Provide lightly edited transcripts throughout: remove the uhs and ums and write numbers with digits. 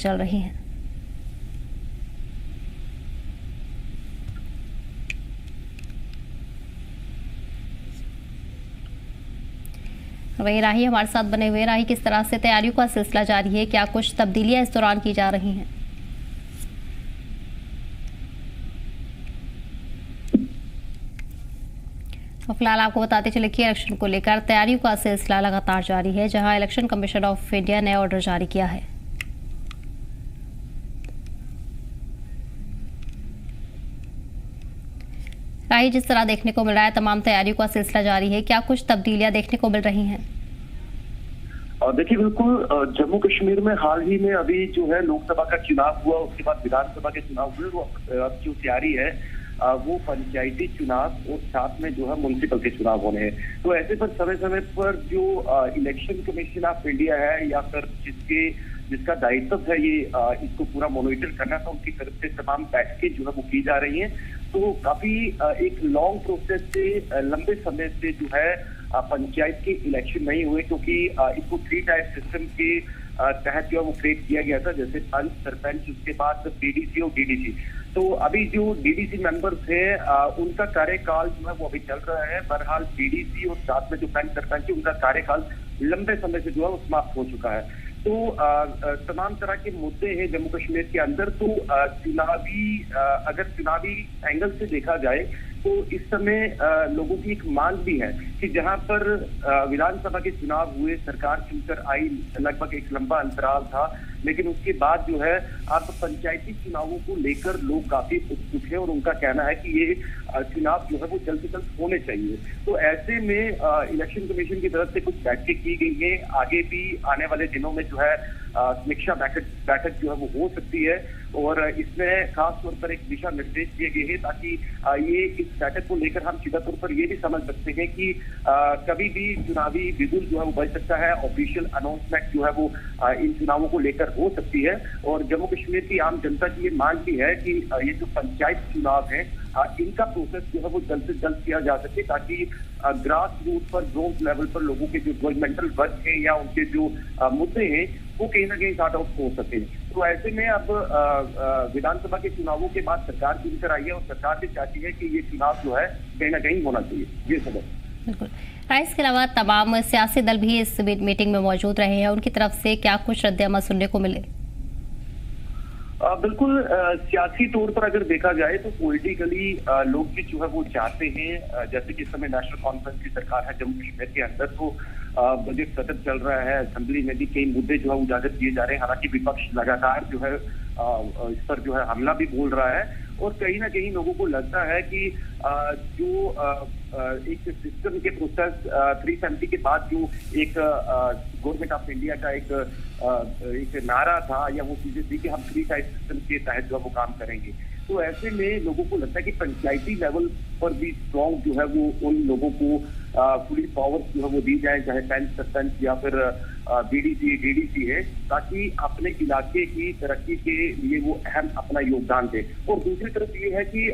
चल रही हैं। वही राही हमारे साथ बने हुए। राही, किस तरह से तैयारियों का सिलसिला जारी है, क्या कुछ तब्दीलियां इस दौरान की जा रही हैं? फिलहाल आपको बताते चले कि इलेक्शन को लेकर तैयारियों का सिलसिला लगातार जारी है, जहां इलेक्शन कमीशन ऑफ इंडिया ने ऑर्डर जारी किया है। राही, जिस तरह देखने को मिल रहा है तमाम तैयारियों का सिलसिला जारी है, क्या कुछ तब्दीलियां देखने को मिल रही हैं? देखिए, बिल्कुल जम्मू कश्मीर में हाल ही में अभी जो है लोकसभा का चुनाव हुआ, उसके बाद विधानसभा के चुनाव हुए। वो अब जो तैयारी है वो पंचायती चुनाव और साथ में जो है म्युनिसिपल के चुनाव होने हैं। तो ऐसे पर समय समय पर जो इलेक्शन कमीशन ऑफ इंडिया है या फिर जिसका दायित्व है ये इसको पूरा मॉनिटर करना था, उनकी तरफ से तमाम बैठकें जो है वो की जा रही हैं। तो काफी एक लॉन्ग प्रोसेस से लंबे समय से जो है पंचायत के इलेक्शन नहीं हुए, क्योंकि इसको 3 टायर सिस्टम के तहत जो है वो क्रिएट किया गया था, जैसे पंच, सरपंच, उसके बाद पीडीसी और डीडीसी। तो अभी जो डीडीसी मेंबर्स हैं उनका कार्यकाल जो है वो अभी चल रहा है। बहरहाल डीडीसी और साथ में जो पंच सरपंच है उनका कार्यकाल लंबे समय से जो है वो समाप्त हो चुका है। तो तमाम तरह के मुद्दे हैं जम्मू कश्मीर के अंदर। तो अगर चुनावी एंगल से देखा जाए तो इस समय लोगों की एक मांग भी है कि जहां पर विधानसभा के चुनाव हुए, सरकार चुनकर आई, लगभग एक लंबा अंतराल था, लेकिन उसके बाद जो है अब पंचायती चुनावों को लेकर लोग काफी उत्सुक है और उनका कहना है कि ये चुनाव जो है वो जल्द से जल्द होने चाहिए। तो ऐसे में इलेक्शन कमीशन की तरफ से कुछ बैठकें की गई है। आगे भी आने वाले दिनों में जो है समीक्षा बैठक जो है वो हो सकती है और इसमें खास तौर पर एक दिशा निर्देश दिए गए हैं ताकि ये इस बैठक को लेकर हम सीधा तौर पर ये भी समझ सकते हैं कि कभी भी चुनावी बिगुल जो है वो बज सकता है। ऑफिशियल अनाउंसमेंट जो है वो इन चुनावों को लेकर हो सकती है और जम्मू कश्मीर की आम जनता की ये मांग भी है कि ये जो पंचायत चुनाव है इनका प्रोसेस जो है वो जल्द से जल्द किया जा सके, ताकि ग्रास रूट पर, ग्राउंड लेवल पर लोगों के जो गवर्नमेंटल वर्क है या उनके जो मुद्दे हैं वो कहीं ना कहीं सॉर्ट आउट हो सके। तो ऐसे में अब विधानसभा के चुनावों के बाद सरकार चुनकर आई है और सरकार भी चाहती है कि ये चुनाव जो है कहीं ना कहीं होना चाहिए। ये सब बिल्कुल। इसके अलावा तमाम सियासी दल भी इस मीटिंग में मौजूद रहे हैं, उनकी तरफ से क्या कुछ रद्द-ए-अमल सुनने को मिले? बिल्कुल सियासी तौर पर अगर देखा जाए तो पॉलिटिकली लोग भी जो है वो चाहते हैं, जैसे कि इस समय नेशनल कॉन्फ्रेंस की सरकार है जम्मू कश्मीर के अंदर, तो बजट सत्र चल रहा है, असेंबली में भी कई मुद्दे जो है उजागर किए जा रहे हैं। हालांकि विपक्ष लगातार जो है इस पर जो है हमला भी बोल रहा है और कहीं ना कहीं लोगों को लगता है कि जो एक सिस्टम के प्रोसेस 370 के बाद जो एक गवर्नमेंट ऑफ इंडिया का एक नारा था या वो चीजें थी कि हम 3 टायर सिस्टम के तहत जो है वो काम करेंगे। तो ऐसे में लोगों को लगता है कि पंचायती लेवल पर भी स्ट्रॉन्ग जो है वो उन लोगों को पूरी पावर जो है वो दी जाए, चाहे पंच, सरपंच या फिर बीडीसी, डीडीसी है, ताकि अपने इलाके की तरक्की के लिए वो अहम अपना योगदान दे। और दूसरी तरफ ये है कि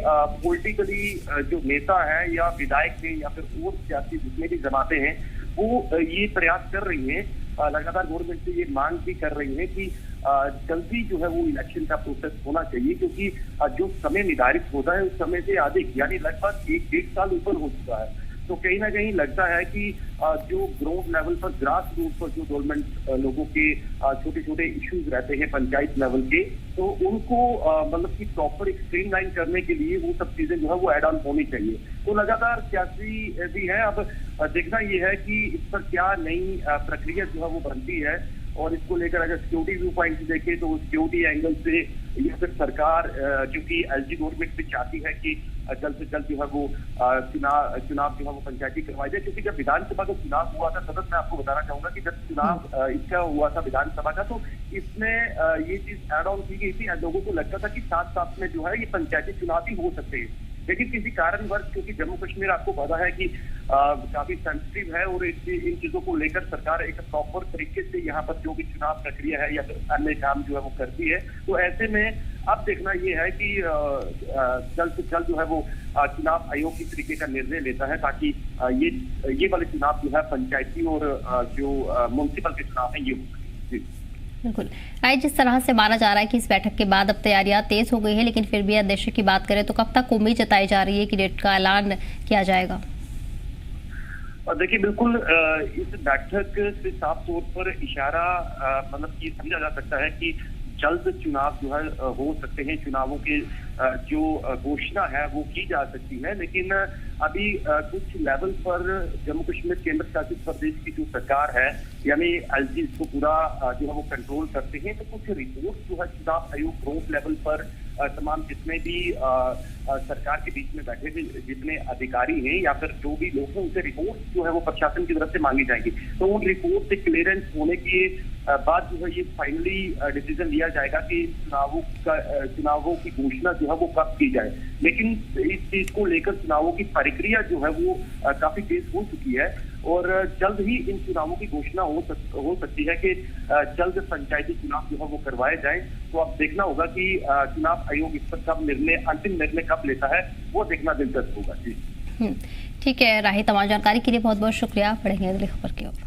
पॉलिटिकली जो नेता है या विधायक है या फिर और सियासी जितने भी जमातें हैं वो ये प्रयास कर रही हैं, लगातार गवर्नमेंट से ये मांग भी कर रही है कि जल्दी जो है वो इलेक्शन का प्रोसेस होना चाहिए, क्योंकि जो समय निर्धारित होता है उस समय से अधिक यानी लगभग 1-1.5 साल ऊपर हो चुका है। तो कहीं ना कहीं लगता है कि जो ग्राउंड लेवल पर, ग्रास रूट पर जो गवर्नमेंट लोगों के छोटे छोटे इश्यूज रहते हैं पंचायत लेवल के, तो उनको मतलब कि प्रॉपर एक स्ट्रीमलाइन करने के लिए वो सब चीजें जो है वो एड ऑन होनी चाहिए। तो लगातार सियासी भी है, अब देखना ये है कि इस पर क्या नई प्रक्रिया जो है वो बनती है और इसको लेकर अगर सिक्योरिटी व्यू पॉइंट से देखें तो सिक्योरिटी एंगल से या फिर सरकार क्योंकि एलजी गवर्नमेंट भी चाहती है कि जल्द से जल्द जो है वो चुनाव जो है वो पंचायती करवाई जाए, क्योंकि जब विधानसभा का चुनाव हुआ था तब मैं आपको बताना चाहूंगा कि जब चुनाव इसका हुआ था विधानसभा का, तो इसमें ये चीज एड ऑन की गई थी। लोगों को लगता था कि साथ साथ में जो है ये पंचायती चुनाव भी हो सकते हैं, लेकिन किसी कारणवश, क्योंकि जम्मू कश्मीर आपको पता है कि काफी सेंसिटिव है और इन चीजों को लेकर सरकार एक प्रॉपर तरीके से यहाँ पर जो भी चुनाव प्रक्रिया है या फिर अन्य काम जो है वो करती है। तो ऐसे में अब देखना ये है कि जल्द से जल्द जो है वो चुनाव आयोग किस तरीके का निर्णय लेता है, ताकि ये वाले चुनाव जो है पंचायती और जो म्युनिसिपल के चुनाव है ये हो सके। बिल्कुल। आई जिस तरह से माना जा रहा है कि इस बैठक के बाद अब तैयारियां तेज हो गई है, लेकिन फिर भी अध्यक्ष की बात करें तो कब तक उम्मीद जताई जा रही है कि डेट का ऐलान किया जाएगा? और देखिए बिल्कुल इस बैठक से साफ तौर पर इशारा मतलब ये समझा जा सकता है कि जल्द चुनाव जो है हो सकते हैं। चुनावों के जो घोषणा है वो की जा सकती है, लेकिन अभी कुछ लेवल पर जम्मू कश्मीर केंद्र शासित प्रदेश की जो सरकार है यानी एलजी इसको पूरा जो है वो कंट्रोल करते हैं। तो कुछ रिपोर्ट जो है चुनाव आयोग ग्राउंड लेवल पर तमाम जितने भी सरकार के बीच में बैठे हुए जितने अधिकारी हैं या फिर जो भी लोग हैं उनसे रिपोर्ट जो है वो प्रशासन की तरफ से मांगी जाएगी। तो उन रिपोर्ट से क्लियरेंस होने के बाद जो है ये फाइनली डिसीजन लिया जाएगा कि चुनावों की घोषणा जो है वो कब की जाए। लेकिन इस चीज को लेकर चुनावों की प्रक्रिया जो है वो काफी तेज हो चुकी है और जल्द ही इन चुनावों की घोषणा हो सकती है कि जल्द पंचायती चुनाव जो है वो करवाए जाए। तो अब देखना होगा कि चुनाव आयोग इस पर अंतिम निर्णय कब लेता है, वो देखना दिलचस्प होगा। जी ठीक है राही, तमाम जानकारी के लिए बहुत बहुत शुक्रिया। पढ़ेंगे अगली खबर की ओर।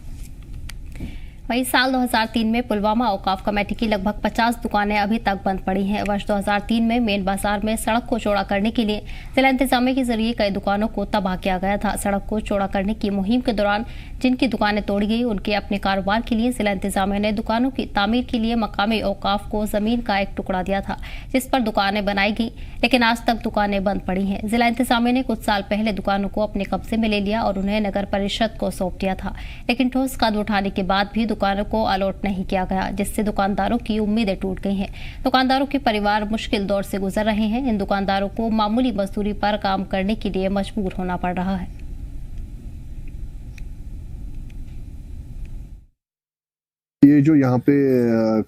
वहीं साल 2003 में पुलवामा औकाफ कमेटी की लगभग 50 दुकानें अभी तक बंद पड़ी हैं। वर्ष 2003 में मेन बाजार में सड़क को चौड़ा करने के लिए जिला इंतजामिया के जरिए कई दुकानों को तबाह किया गया था। सड़क को चौड़ा करने की मुहिम के दौरान जिनकी दुकानें तोड़ी गई उनके अपने कारोबार के लिए जिला इंतजामिया ने दुकानों की तामीर के लिए मकामी औकाफ को जमीन का एक टुकड़ा दिया था, जिस पर दुकानें बनाई गई, लेकिन आज तक दुकानें बंद पड़ी हैं। जिला इंतजामिया ने कुछ साल पहले दुकानों को अपने कब्जे में ले लिया और उन्हें नगर परिषद को सौंप दिया था, लेकिन ठोस कदम उठाने के बाद भी दुकानों को अलॉट नहीं किया गया, जिससे दुकानदारों की उम्मीदें टूट गई हैं। दुकानदारों के परिवार मुश्किल दौर से गुजर रहे हैं। इन दुकानदारों को मामूली मजदूरी पर काम करने के लिए मजबूर होना पड़ रहा है। ये जो यहाँ पे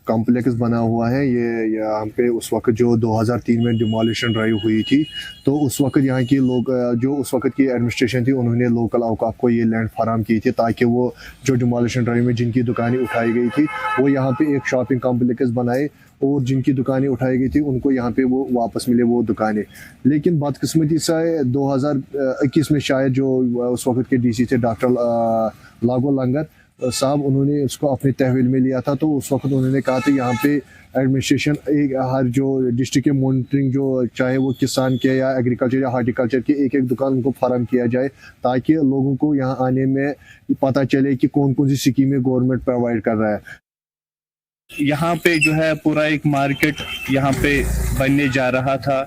कॉम्प्लेक्स बना हुआ है, ये यहाँ पे उस वक्त जो 2003 में डिमोलिशन ड्राइव हुई थी, तो उस वक्त यहाँ के लोग जो उस वक्त की एडमिनिस्ट्रेशन थी उन्होंने लोकल औकाफ को ये लैंड फराहम की थी ताकि वो जो डिमोलिशन ड्राइव में जिनकी दुकानें उठाई गई थी वो यहाँ पे एक शॉपिंग कॉम्प्लेक्स बनाए और जिनकी दुकानें उठाई गई थी उनको यहाँ पे वो वापस मिले वो दुकानें। लेकिन बदकिस्मती से 2021 में शायद जो उस वक्त के डीसी थे डॉक्टर लागो लंगर साहब, उन्होंने उसको अपने तहवील में लिया था। तो उस वक्त उन्होंने कहा था यहाँ पे एडमिनिस्ट्रेशन एक हर जो डिस्ट्रिक्ट के मॉनिटरिंग जो चाहे वो किसान के या एग्रीकल्चर या हार्टिकल्चर की एक एक दुकान उनको फराहम किया जाए ताकि लोगों को यहाँ आने में पता चले कि कौन कौन सी स्कीमें गवर्नमेंट प्रोवाइड कर रहा है। यहाँ पे जो है पूरा एक मार्केट यहाँ पे बनने जा रहा था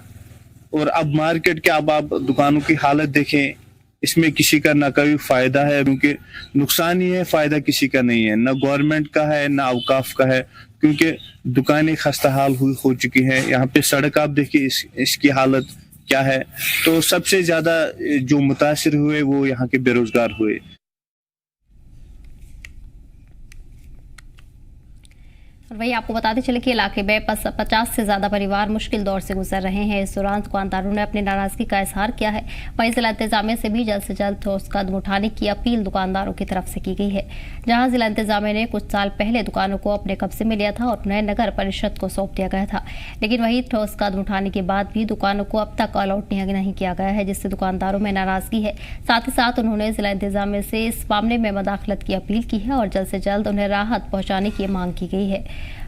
और अब मार्केट के अब आप दुकानों की हालत देखें, इसमें किसी का ना कोई फायदा है, क्योंकि नुकसान ही है, फायदा किसी का नहीं है, ना गवर्नमेंट का है ना औकाफ का है, क्योंकि दुकानें खस्ता हाल हो चुकी हैं। यहाँ पे सड़क आप देखिए इसकी हालत क्या है। तो सबसे ज्यादा जो मुतासिर हुए वो यहाँ के बेरोजगार हुए। वही आपको बताते चले कि इलाके में 50 से ज्यादा परिवार मुश्किल दौर से गुजर रहे हैं। इस दौरान दुकानदारों ने अपनी नाराजगी का इजहार किया है। वहीं जिला इंतजामिया से भी जल्द से जल्द ठोस कदम उठाने की अपील दुकानदारों की तरफ से की गई है। जहां जिला इंतजामिया ने कुछ साल पहले दुकानों को अपने कब्जे में लिया था और उन्हें नगर परिषद को सौंप दिया गया था, लेकिन वही ठोस कदम उठाने के बाद भी दुकानों को अब तक अलॉट नहीं किया गया है, जिससे दुकानदारों में नाराजगी है। साथ ही साथ उन्होंने जिला इंतजामिया से इस मामले में मदाखलत की अपील की है और जल्द से जल्द उन्हें राहत पहुंचाने की मांग की गई है।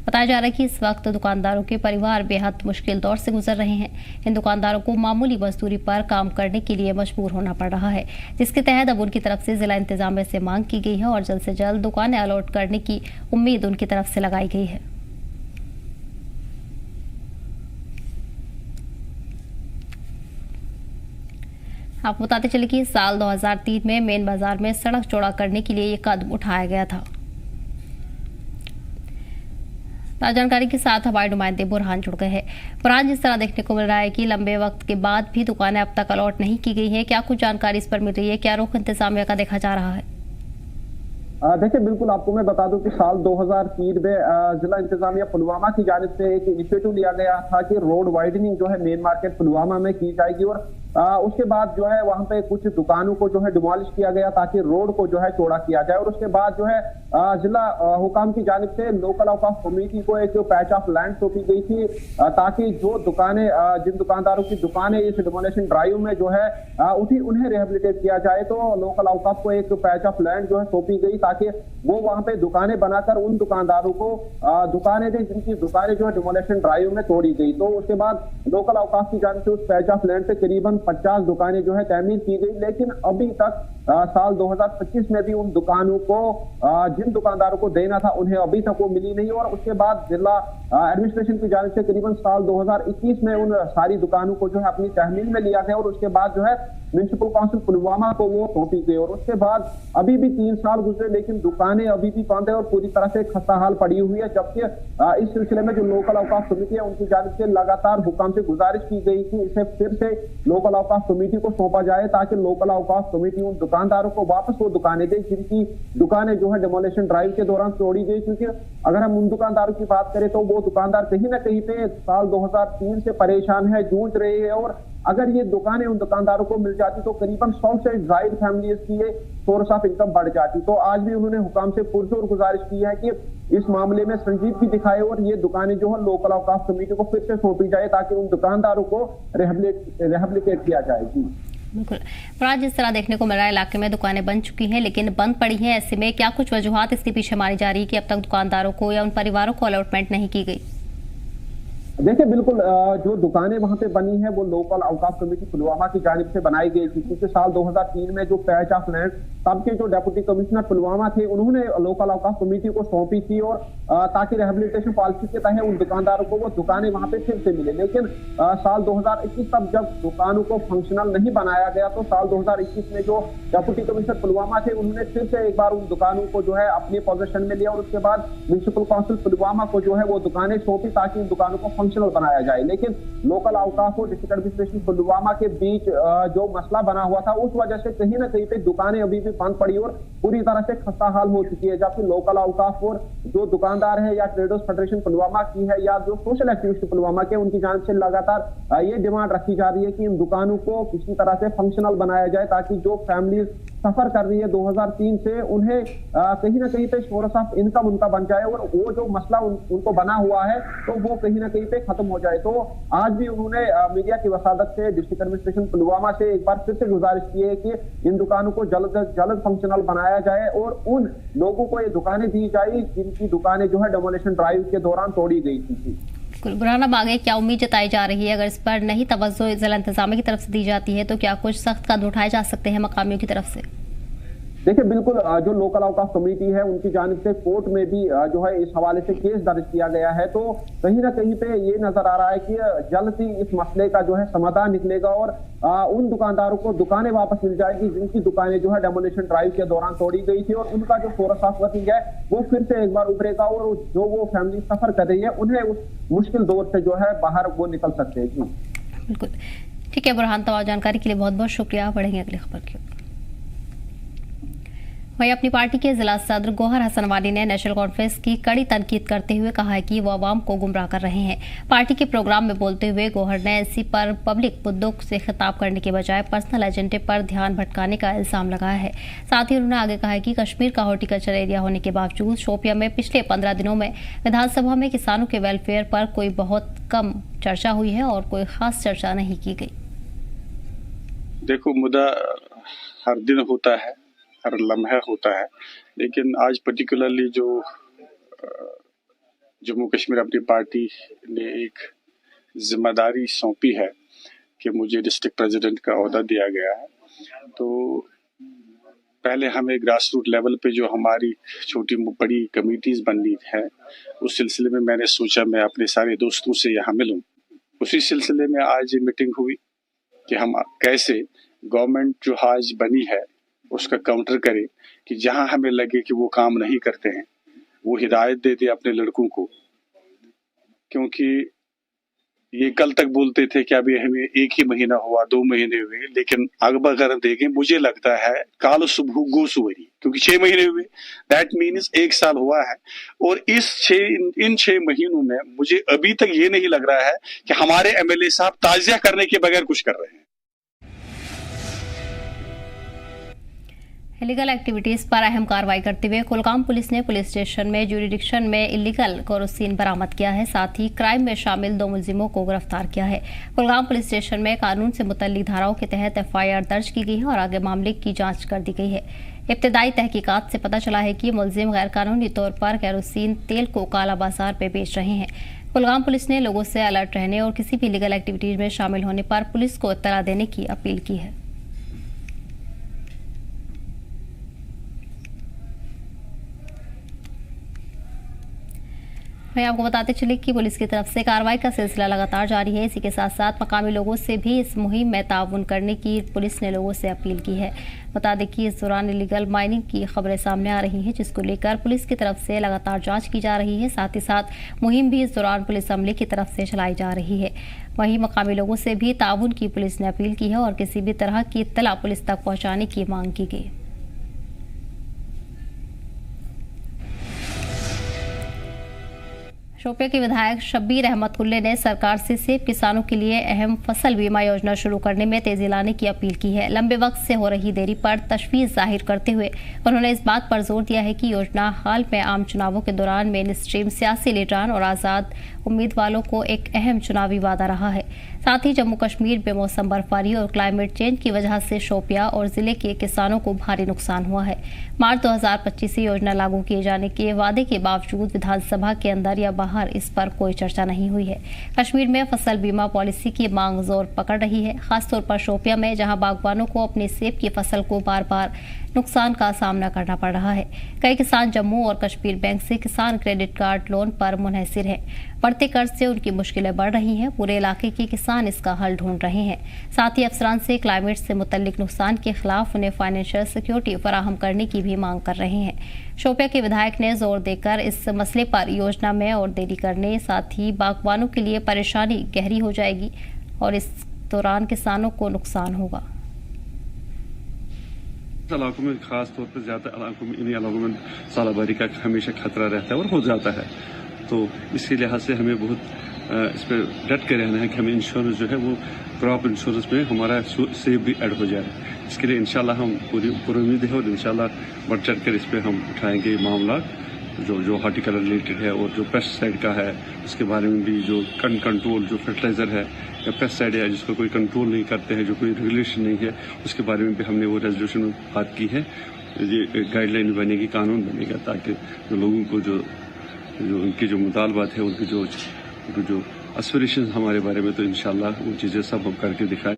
बताया जा रहा है कि इस वक्त दुकानदारों के परिवार बेहद मुश्किल दौर से गुजर रहे हैं। इन दुकानदारों को मामूली मजदूरी पर काम करने के लिए मजबूर होना पड़ रहा है, जिसके तहत अब उनकी तरफ से जिला इंतजामिया से मांग की गई है और जल्द से जल्द दुकानें अलॉट करने की उम्मीद उनकी तरफ से लगाई गई है। आपको बताते चले कि साल 2003 में मेन बाजार में सड़क चौड़ा करने के लिए ये कदम उठाया गया था। जानकारी के साथ हमारे नुमाइंदे बुरहान जुड़ गए हैं। बुरहान, जिस तरह देखने को मिल रहा है कि लंबे वक्त के बाद भी दुकानें अब तक अलॉट नहीं की गई हैं, क्या कुछ जानकारी इस पर मिल रही है? क्या रुख इंतजामिया का देखा जा रहा है? देखिए, बिल्कुल आपको मैं बता दूं कि साल 2003 में जिला इंतजामिया पुलवामा की जानिब से एक इनिशिएटिव लिया गया था कि रोड वाइडनिंग जो है मेन मार्केट पुलवामा में की जाएगी और उसके बाद जो है वहां पे कुछ दुकानों को जो है डिमोलिश किया गया ताकि रोड को जो है चौड़ा किया जाए। और उसके बाद जो है जिला हुकाम की जानिब से लोकल औकाफ कमेटी को एक पैच ऑफ लैंड सौंपी गई थी ताकि जो दुकानें जिन दुकानदारों की दुकानें इस डिमोलिशन ड्राइव में जो है उन्हें रिहेबिलिटेट किया जाए। तो लोकल औकाफ को एक पैच ऑफ लैंड जो है सौंपी गई ताकि वो वहां पे दुकानें बनाकर उन दुकानदारों को दुकानें दी जिनकी दुकानें जो है डिमोलिशन ड्राइव में तोड़ी गई। तो उसके बाद लोकल औकाफ की जानिब से उस पैच ऑफ लैंड से करीबन 50 दुकानें जो है तमीर की गई, लेकिन अभी तक साल 2025 में भी उन दुकानों को जिन दुकानदारों को देना था उन्हें अभी तक वो मिली नहीं। और उसके बाद जिला एडमिनिस्ट्रेशन की जानिब से करीबन साल 2021 में उन सारी दुकानों को जो है अपनी तहमील में लिया गया और उसके बाद जो है म्युनिसिपल काउंसिल पुलवामा को वो सौंपी गई। और उसके बाद अभी भी 3 साल गुजरे लेकिन दुकानें अभी भी बंद है और पूरी तरह से खस्ता हाल पड़ी हुई है। जबकि इस सिलसिले में जो लोकल औकाफ कमेटी है उनकी जानिब से लगातार हुकाम से गुजारिश की गई कि इसे फिर से लोकल औकाफ कमेटी को सौंपा जाए ताकि लोकल औकाफ कमेटी उन दुकानदारों को वापस वो दुकानें दे जिनकी दुकानें जो है डिमोलिशन ड्राइव के दौरान तोड़ी गई। क्योंकि अगर हम उन दुकानदारों की बात करें तो वो दुकानदार कहीं ना कहीं पे साल 2003 से परेशान है, जूझ रहे हैं। और अगर ये दुकानें उन दुकानदारों को मिल जाती तो करीबन 100 से ज्यादा फैमिलीज की ये सोर्स ऑफ इनकम बढ़ जाती। तो आज भी उन्होंने हुकाम से पुरजोर गुजारिश की है कि इस मामले में संजीदगी दिखाए और ये दुकानें जो है लोकल औकाफ कमेटी को फिर से सौंपी जाए ताकि उन दुकानदारों को रिहेबिलिटेट किया जाए। बिल्कुल। पर आज जिस तरह देखने को मिल रहा है इलाके में दुकानें बन चुकी हैं लेकिन बंद पड़ी हैं, ऐसे में क्या कुछ वजूहात इसके पीछे मारी जा रही है कि अब तक दुकानदारों को या उन परिवारों को अलॉटमेंट नहीं की गई? देखिए बिल्कुल जो दुकानें वहां पे बनी है वो लोकल औकाफ कमेटी पुलवामा की जानिब से बनाई गई थी। क्योंकि साल 2003 में जो पैच ऑफ लैंड तब के जो डेप्यूटी कमिश्नर पुलवामा थे उन्होंने लोकल औकाफ कमेटी को सौंपी थी और ताकि रिहेबिलिटेशन पॉलिसी के तहत उन दुकानदारों को वो दुकानें वहां पे फिर से मिले। लेकिन साल 2021 तक जब दुकानों को फंक्शनल नहीं बनाया गया तो साल 2021 में जो डेप्यूटी कमिश्नर पुलवामा थे उन्होंने फिर से एक बार उन दुकानों को जो है अपने पोजीशन में लिया और उसके बाद म्युनिसिपल काउंसिल पुलवामा को जो है वो दुकानें सौंपी ताकि इन दुकानों को फंक्शनल बनाया जाए। लेकिन लोकल औकाफ और डिस्ट्रिक्ट एडमिनिस्ट्रेशन पुलवामा के बीच जो मसला बना हुआ था उस वजह से कहीं ना कहीं पे दुकानें अभी भी बंद पड़ी और पूरी तरह से खस्ता हाल हो चुकी है। जबकि लोकल औकाफ और जो दुकानदार है या ट्रेडर्स फेडरेशन पुलवामा की है या जो सोशल एक्टिविस्ट पुलवामा के उनकी जानिब से लगातार ये डिमांड रखी जा रही है कि इन दुकानों को किसी तरह से फंक्शनल बनाया जाए ताकि जो फैमिली सफर कर रही है 2003 से उन्हें कहीं ना कहीं पे सोर्स ऑफ इनकम उनका बन जाए और वो जो मसला उनको बना हुआ है तो वो कहीं ना कहीं पे खत्म हो जाए। तो आज भी उन्होंने मीडिया की वसादत से डिस्ट्रिक्ट एडमिनिस्ट्रेशन पुलवामा से एक बार फिर से गुजारिश की है कि इन दुकानों को जल्द फंक्शनल बनाया जाए और उन लोगों को ये दुकानें दी जाए जिनकी दुकानें जो है डेमोलिशन ड्राइव के दौरान तोड़ी गई थी। बुरहान अब आगे क्या उम्मीद जताई जा रही है? अगर इस पर नहीं तवज्जो जिला इंतजामिया की तरफ से दी जाती है तो क्या कुछ सख्त कदम उठाए जा सकते हैं मकामियों की तरफ से? देखिए बिल्कुल जो लोकल औकाफ कमेटी है उनकी जानिब से कोर्ट में भी जो है इस हवाले से केस दर्ज किया गया है। तो कहीं ना कहीं पे ये नजर आ रहा है कि जल्द ही इस मसले का जो है समाधान निकलेगा और उन दुकानदारों को दुकानें वापस मिल जाएगी जिनकी दुकानें जो है डेमोलिशन ड्राइव के दौरान तोड़ी गई थी और उनका जो सोर्स ऑफ वर्किंग है वो फिर से एक बार उभरेगा और जो वो फैमिली सफर कर रही है उन्हें उस मुश्किल दौर से जो है बाहर वो निकल सकते हैं। बिल्कुल ठीक है बुरहान, तमाम जानकारी के लिए बहुत बहुत शुक्रिया। बढ़ेंगे अगली खबर की। वहीं अपनी पार्टी के जिला सदर गौहर हसन वाली ने नेशनल कॉन्फ्रेंस की कड़ी तनकीद करते हुए कहा है कि वो आवाम को गुमराह कर रहे हैं। पार्टी के प्रोग्राम में बोलते हुए गौहर ने एनसी पर पब्लिक मुद्दों से खिताब करने के बजाय पर्सनल एजेंडे पर ध्यान भटकाने का इल्जाम लगाया है। साथ ही उन्होंने आगे कहा है कि कश्मीर का हॉर्टिकल्चर एरिया होने के बावजूद शोपिया में पिछले 15 दिनों में विधानसभा में किसानों के वेलफेयर पर कोई बहुत कम चर्चा हुई है और कोई खास चर्चा नहीं की गई। देखो मुद्दा हर दिन होता है, हर लम्हा होता है, लेकिन आज पर्टिकुलरली जो जम्मू कश्मीर अपनी पार्टी ने एक जिम्मेदारी सौंपी है कि मुझे डिस्ट्रिक्ट प्रेसिडेंट का ओहदा दिया गया है, तो पहले हमें ग्रास रूट लेवल पे जो हमारी छोटी बड़ी कमेटीज बननी है उस सिलसिले में मैंने सोचा मैं अपने सारे दोस्तों से यहाँ मिलूं। उसी सिलसिले में आज ये मीटिंग हुई कि हम कैसे गवर्नमेंट जो आज बनी है उसका काउंटर करें कि जहां हमें लगे कि वो काम नहीं करते हैं वो हिदायत दे दे अपने लड़कों को। क्योंकि ये कल तक बोलते थे कि अभी हमें 1 ही महीना हुआ, 2 महीने हुए, लेकिन अब अगर देखें मुझे लगता है काल सुबह गो सुवरी, क्योंकि 6 महीने हुए, दैट मीन्स 1 साल हुआ है। और इन 6 महीनों में मुझे अभी तक ये नहीं लग रहा है कि हमारे एमएलए साहब ताजिया करने के बगैर कुछ कर रहे हैं। इलीगल एक्टिविटीज पर अहम कार्रवाई करते हुए कुलगाम पुलिस ने पुलिस स्टेशन में ज्यूरिडिक्शन में इलीगल केरोसिन बरामद किया है। साथ ही क्राइम में शामिल 2 मुलजिमों को गिरफ्तार किया है। कुलगाम पुलिस स्टेशन में कानून से मुतल्लिक धाराओं के तहत FIR दर्ज की गई है और आगे मामले की जांच कर दी गई है। इब्तदाई तहकीकात से पता चला है कि मुलजिम गैर कानूनी तौर पर केरोसिन तेल को काला बाजार में बेच रहे हैं। कुलगाम पुलिस ने लोगों से अलर्ट रहने और किसी भी इलीगल एक्टिविटीज में शामिल होने पर पुलिस को इत्तला देने की अपील की है। मैं आपको बताते चले कि पुलिस की तरफ से कार्रवाई का सिलसिला लगातार जारी है। इसी के साथ साथ मकामी लोगों से भी इस मुहिम में ताउन करने की पुलिस ने लोगों से अपील की है। बता दें कि इस दौरान इलीगल माइनिंग की खबरें सामने आ रही हैं, जिसको लेकर पुलिस की तरफ से लगातार जांच की जा रही है। साथ ही साथ मुहिम भी इस दौरान पुलिस अमले की तरफ से चलाई जा रही है। वहीं मकामी लोगों से भी ताउन की पुलिस ने अपील की है और किसी भी तरह की इत्तला पुलिस तक पहुँचाने की मांग की गई। शोपियां के विधायक शब्बीर अहमद कुल्ले ने सरकार से सेब किसानों के लिए अहम फसल बीमा योजना शुरू करने में तेजी लाने की अपील की है। लंबे वक्त से हो रही देरी पर तशवीश जाहिर करते हुए उन्होंने इस बात पर जोर दिया है कि योजना हाल में आम चुनावों के दौरान मेन स्ट्रीम सियासी लीडरान और आज़ाद उम्मीदवारों को एक अहम चुनावी वादा रहा है। साथ ही जम्मू कश्मीर बेमौसम बर्फबारी और क्लाइमेट चेंज की वजह से शोपियां और जिले के किसानों को भारी नुकसान हुआ है। मार्च 2025 से योजना लागू किए जाने के वादे के बावजूद विधानसभा के अंदर या बाहर इस पर कोई चर्चा नहीं हुई है। कश्मीर में फसल बीमा पॉलिसी की मांग जोर पकड़ रही है, खासतौर पर शोपियां में, जहां बागबानों को अपनी सेब की फसल को बार बार नुकसान का सामना करना पड़ रहा है। कई किसान जम्मू और कश्मीर बैंक से किसान क्रेडिट कार्ड लोन पर मुनहसिर हैं। बढ़ते कर्ज से उनकी मुश्किलें बढ़ रही हैं। पूरे इलाके के किसान इसका हल ढूंढ रहे हैं। साथ ही अफसरान से क्लाइमेट से मुतल्लिक नुकसान के खिलाफ उन्हें फाइनेंशियल सिक्योरिटी फराहम करने की भी मांग कर रहे हैं। शोपियां के विधायक ने जोर देकर इस मसले पर योजना में और देरी करने, साथ ही बागबानों के लिए परेशानी गहरी हो जाएगी और इस दौरान किसानों को नुकसान होगा। इलाकों में खास तौर पर ज्यादा इलाकों में, इन इलाकों में सालाबारी का हमेशा खतरा रहता है और हो जाता है। तो इसके लिहाज से हमें बहुत इस पर डट के रहना है कि हमें इंश्योरेंस जो है वो क्रॉप इंश्योरेंस में हमारा सेब भी ऐड हो जाए। इसके लिए इंशाल्लाह हम पूरी उम्मीद है और इंशाल्लाह बढ़ चढ़ कर इस पर हम उठाएंगे मामला जो हॉर्टिकल्चर रिलेटेड है और जो पेस्टिसाइड का है उसके बारे में भी, जो कंट्रोल जो फर्टिलाइजर है या पेस्टिसाइड है जिसको कोई कंट्रोल नहीं करते हैं, जो कोई रेगुलेशन नहीं है, उसके बारे में भी हमने वो रेजोल्यूशन में बात की है। ये गाइडलाइन बनेगी, कानून बनेगा, ताकि जो लोगों को जो उनके जो मुतालबात है, उनके जो एस्पिरेशन हमारे बारे में, तो इंशाल्लाह वो चीज़ें सब हम करके दिखाएं।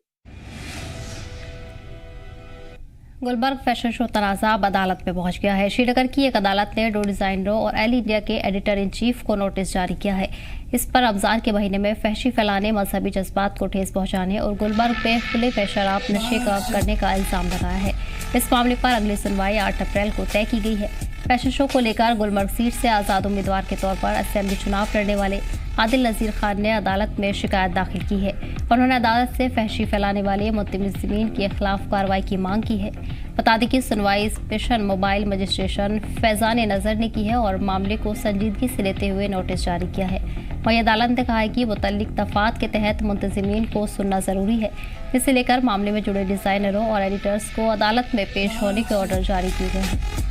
गुलबर्ग फैशन शो तनाज़ा अब अदालत में पहुंच गया है। श्रीनगर की एक अदालत ने दो डिजाइनरों और एल इंडिया के एडिटर इन चीफ को नोटिस जारी किया है। इस पर रमजान के महीने में फहशी फैलाने, मजहबी जज्बात को ठेस पहुंचाने और गुलबर्ग पे खुले पे शराब नशे का करने का इल्जाम लगाया है। इस मामले पर अगली सुनवाई 8 अप्रैल को तय की गई है। फैशन शो को लेकर गुलबर्ग सीट से आज़ाद उम्मीदवार के तौर पर असेंबली चुनाव लड़ने वाले आदिल नज़ीर खान ने अदालत में शिकायत दाखिल की है। उन्होंने अदालत से फहशी फैलाने वाले मुल्ज़िमीन के खिलाफ कार्रवाई की मांग की है। बता दें कि सुनवाई स्पेशल मोबाइल मजिस्ट्रेशन फैजान नज़र ने की है और मामले को संजीदगी से लेते हुए नोटिस जारी किया है। वहीं अदालत ने कहा है कि मुतल्लिक दफात के तहत मुल्ज़िमीन को सुनना ज़रूरी है। इसे लेकर मामले में जुड़े डिज़ाइनरों और एडिटर्स को अदालत में पेश होने के ऑर्डर जारी किए गए हैं।